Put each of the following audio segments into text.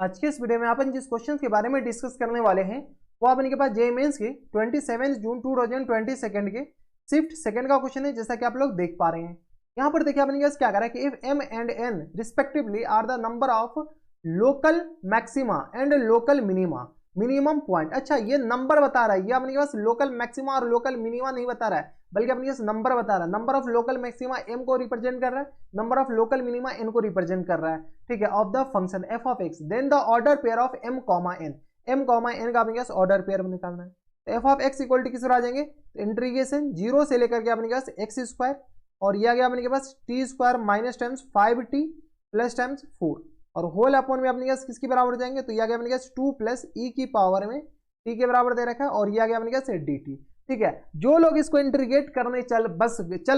आज के इस वीडियो में अपन जिस क्वेश्चन के बारे में डिस्कस करने वाले हैं वो अपन के पास जेईई मेंस के 27 जून 2022 के शिफ्ट सेकंड का क्वेश्चन है, जैसा कि आप लोग देख पा रहे हैं। यहाँ पर देखिए अपन क्या कह रहा है कि if m and n respectively are the number of local maxima and local minima minimum point. अच्छा, ये नंबर बता रहा है, ये अपने पास लोकल मैक्सिमा और लोकल मिनिमा नहीं बता रहा है, बल्कि अपने पास नंबर बता रहा है। Number of local maxima m को रिप्रेजेंट कर रहा है, number of local minima n को रिप्रेजेंट कर रहा है। ठीक है, of the function f of x then the order pair of m comma n। m comma n का अपने पास ऑर्डर पेयर निकालना है। तो f of x equal to किस पर आ जाएंगे, तो इंटीग्रेशन 0 से लेकर के अपने पास x स्क्वायर और ये आ गया अपने पास t square minus times 5t plus times 4 और होल अपॉन में अपने पास किसके बराबर हो जाएंगे, तो ये आ गया अपने पास 2 प्लस e की पावर में t के बराबर दे रखा है और ये आ गया अपने पास dt। ठीक है, जो लोग इसको इंटीग्रेट करने चल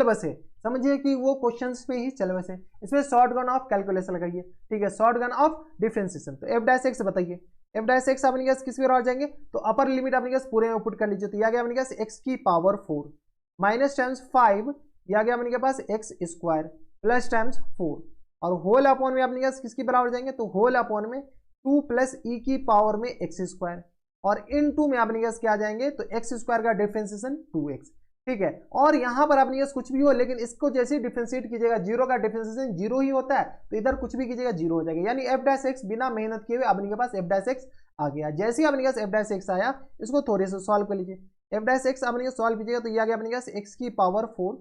बसे समझिए कि वो क्वेश्चंस में ही चल बसे। इसमें शॉर्टगन ऑफ कैलकुलेशन लगाइए। ठीक है, शॉर्टगन ऑफ डिफरेंशिएशन। तो f डैश x बताइए, f डैश x अपने पास किसके बराबर जाएंगे, तो अपर लिमिट अपने पास पूरे में पुट कर लीजिए। तो ये आ गया अपने पास x की पावर 4 माइनस टाइम्स 5, ये आ गया अपने पास x स्क्वायर प्लस टाइम्स 4 और होल अपॉन में अपने पास किसके बराबर जाएंगे, तो होल अपॉन में 2 प्लस e की पावर में x स्क्वायर और इन 2 में अपने पास क्या आ जाएंगे, तो x स्क्वायर का डिफरेंशिएशन 2x। ठीक है, और यहाँ पर अपने पास कुछ भी हो, लेकिन इसको जैसे डिफरेंशिएट कीजिएगा, जीरो का डिफरेंशिएशन 0 ही होता है, तो इधर कुछ भी कीजिएगा 0 हो जाएगा। यानी f डैश x बिना मेहनत किए हुए अपने के पास f डैश x आ गया। जैसे ही अपने पास f डैश x आया, इसको थोड़े से सॉल्व कर लीजिए। f डैश x अपने सॉल्व कीजिएगा तो ये आ गया अपने पास x की power 4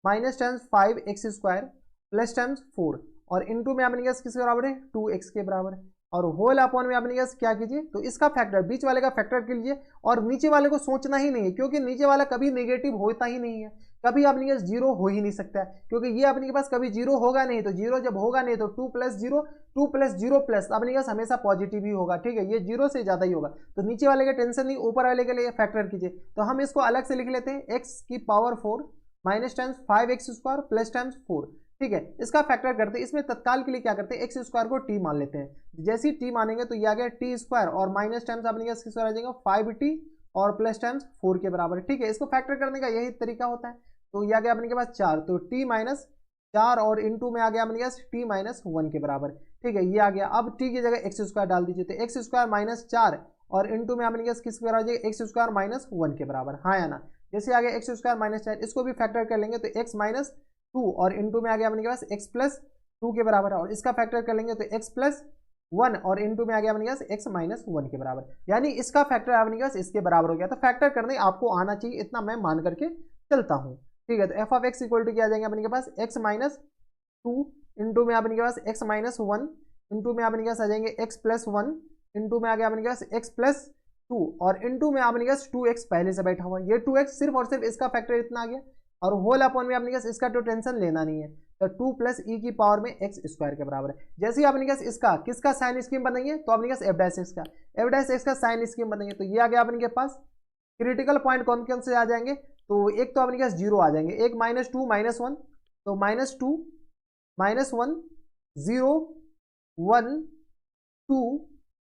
minus times 5x square plus times 4 और इनटू में अपने पास किसके बराबर है, 2x के बराबर है और होल अपॉन में अपने पास क्या कीजिए, तो इसका फैक्टर बीच वाले का फैक्टर कर लीजिए और नीचे वाले को सोचना ही नहीं है, क्योंकि नीचे वाला कभी नेगेटिव होता ही नहीं है, कभी अपने पास जीरो हो ही नहीं सकता है, क्योंकि ये अपने के पास कभी जीरो होगा नहीं। तो जीरो जब होगा नहीं तो 2 प्लस 0 प्लस अपने पास हमेशा पॉजिटिव ही होगा। ठीक है, ये जीरो से ज्यादा ही होगा, तो नीचे वाले का टेंशन नहीं, ऊपर वाले के लिए फैक्टर कीजिए। तो हम इसको अलग से लिख लेते हैं, x की power 4 minus times 5x square plus times 4। ठीक है, इसका फैक्टर करते हैं। इसमें तत्काल के लिए क्या करते हैं, एक्स स्क्वायर को टी मान लेते हैं। जैसे ही टी मानेंगे तो ये आ गया टी स्क्वायर और माइनस टाइम्स अपने किस स्क्वायर आ जाएगा 5t और प्लस टाइम्स 4 के बराबर। ठीक है, इसको फैक्टर करने का यही तरीका होता है। तो ये आ गया अपने के पास 4, तो टी माइनस 4 और इंटू में आ गया अपने पास टी माइनस 1 के बराबर। ठीक है, ये आ गया। अब टी की जगह एक्स स्क्वायर डाल दीजिए, तो एक्स स्क्वायर माइनस 4 और इंटू में अपने पास किस बराबर आ जाएगा, एक्स स्क्वायर माइनस 1 के बराबर। हाँ या ना, जैसे आ गया एक्स स्क्वायर माइनस 4, इसको भी फैक्टर कर लेंगे तो एक्स माइनस 2 और इनटू में आ गया अपने के पास x प्लस 2 के बराबर है और इसका फैक्टर कर लेंगे तो x प्लस 1 और इनटू में आ गया अपने के पास x माइनस 1 के बराबर। यानी इसका फैक्टर अपने के पास इसके बराबर हो गया। तो फैक्टर करने आपको आना चाहिए, इतना मैं मान करके चलता हूँ। ठीक है, तो f of x equal to क्या आ जाएंगे अपने के पास x माइनस 2 इंटू में अपने के पास x माइनस 1 इंटू में अपने के पास आ जाएंगे x प्लस 1 इंटू में आ गया अपने के पास x प्लस 2 और इंटू में अपने के पास 2x पहले से बैठा हुआ, ये 2x सिर्फ और सिर्फ इसका फैक्टर इतना आ गया और होल अपॉन में अपने पास इसका तो टेंशन लेना नहीं है। तो 2 प्लस e की पावर में x स्क्वायर के बराबर है। जैसे ही अपने पास इसका किसका साइन स्कीम बनाइए, तो अपने पास f डैश x का साइन स्कीम बनाइए। तो ये आ गया अपने के पास क्रिटिकल पॉइंट कौन कौन से आ जाएंगे, तो एक तो अपने पास जीरो आ जाएंगे, एक माइनस 2 माइनस 1, तो माइनस 2 माइनस 1 0 1 2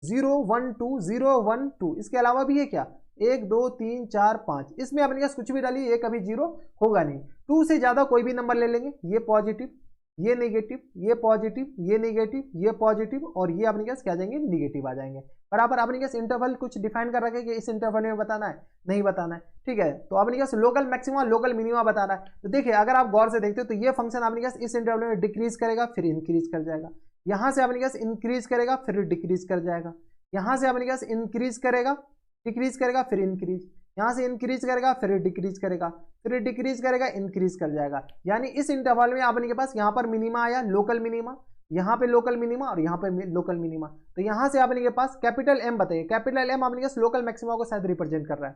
0 1 2 0 1 2। इसके अलावा भी है क्या, 1 2 3 4 5, इसमें अपने पास कुछ भी डालिए, ये कभी जीरो होगा नहीं। 2 से ज्यादा कोई भी नंबर ले लेंगे, ये पॉजिटिव ये नेगेटिव ये पॉजिटिव ये नेगेटिव ये पॉजिटिव और ये अपने पास क्या आ जाएंगे, निगेटिव आ जाएंगे। बराबर अपने पास इंटरवल कुछ डिफाइन कर रखे कि इस इंटरवल में बताना है, नहीं बताना है। ठीक है, तो अपने पास लोकल मैक्सिमा लोकल मिनिमा बताना है। तो देखिए, अगर आप गौर से देखते हो तो ये फंक्शन अपने पास इस इंटरवल में डिक्रीज करेगा फिर इंक्रीज कर जाएगा, यहां से अपने पास इंक्रीज करेगा फिर डिक्रीज कर जाएगा, यहां से अपने पास इंक्रीज करेगा डिक्रीज करेगा फिर इंक्रीज, यहां से इंक्रीज करेगा फिर डिक्रीज करेगा फिर डिक्रीज करेगा इंक्रीज कर जाएगा। यानी इस इंटरवल में अपने के पास यहाँ पर मिनिमा आया लोकल मिनिमा, यहाँ पे लोकल मिनिमा और यहाँ पे लोकल मिनिमा। तो यहाँ से अपने के पास कैपिटल M बताइए, कैपिटल M अपने के पास लोकल मैक्सिमा को शायद रिप्रेजेंट कर रहा है,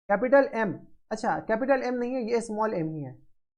कैपिटल M। अच्छा, कैपिटल M नहीं है, ये स्मॉल m ही है।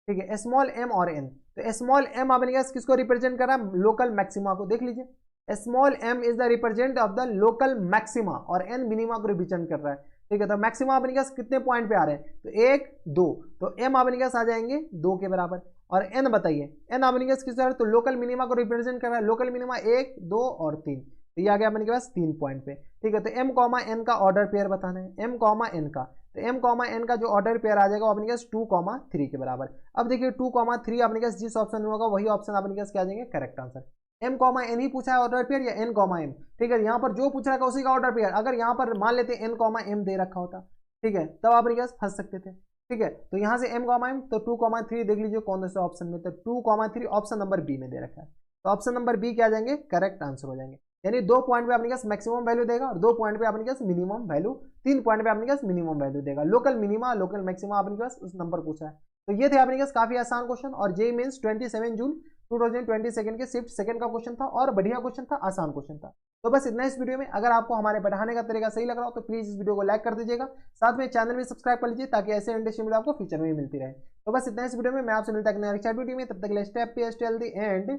ठीक है, स्मॉल m और n, तो स्मॉल m अपने के पास किसको रिप्रेजेंट कर रहा है, लोकल मैक्सिमा को। देख लीजिए, small m is the represent of the local maxima और n मिनिमा को रिप्रेजेंट कर रहा है। ठीक है, तो मैक्सिमा अपने पास कितने पॉइंट पे आ रहे हैं, तो 1 2, तो m अपने पास आ जाएंगे 2 के बराबर और n बताइए, n अपने पास किस तरह, तो लोकल मिनिमा को रिप्रेजेंट कर रहा है, लोकल मिनिमा 1 2 और 3, तो ये आ गया अपने के पास 3 पॉइंट पे। ठीक है, तो m कॉमा n का ऑर्डर पेयर बताना है, m कॉमा n का, तो m कॉमा n का जो ऑर्डर पेयर आ जाएगा वो अपने पास 2 कॉमा 3 के बराबर। अब देखिए 2 कॉमा 3 अपने पास जिस ऑप्शन में होगा वही ऑप्शन अपने पास क्या आ जाएंगे, correct answer. M comma n ही पूछा है ऑर्डर पेयर या एन कॉमा एम, ठीक है। यहाँ पर जो पूछ रखा है उसी का ऑर्डर पेयर, अगर यहाँ पर मान लेते एन कॉमा एम दे रखा होता, ठीक है, तब आप फंस सकते थे, ठीक है। तो यहाँ से एम कॉमा एम, तो 2,3 देख लीजिए कौन सा ऑप्शन में, तो 2,3 ऑप्शन नंबर बी में दे रखा है, तो ऑप्शन नंबर बी क्या आ जाएंगे, करेक्ट आंसर हो जाएंगे। यानी 2 पॉइंट पे अपने पास मैक्सिमम वैल्यू देगा और 2 पॉइंट पे अपने पास मिनिमम वैल्यू, 3 पॉइंट पे अपने पास मिनिमम वैल्यू देगा। लोकल मिनिमा लोकल मैक्सिमा अपने पास उस नंबर पूछा है। तो ये थे अपने पास काफी आसान क्वेश्चन, और जेईई मेंस 27 जून 2022 के शिफ्ट सेकंड का क्वेश्चन था, और बढ़िया क्वेश्चन था, आसान क्वेश्चन था। तो बस इतना इस वीडियो में। अगर आपको हमारे पढ़ाने का तरीका सही लग रहा हो तो प्लीज इस वीडियो को लाइक कर दीजिएगा, साथ में चैनल भी सब्सक्राइब कर लीजिए ताकि ऐसे इंटरेस्टिंग वीडियो आपको फ्यूचर में भी मिलती रहे। तो बस इतना इस वीडियो में, मैं आपसे मिलता है नेक्स्ट वीडियो में, तब तक के लिए stay happy, stay healthy and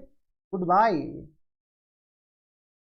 good bye.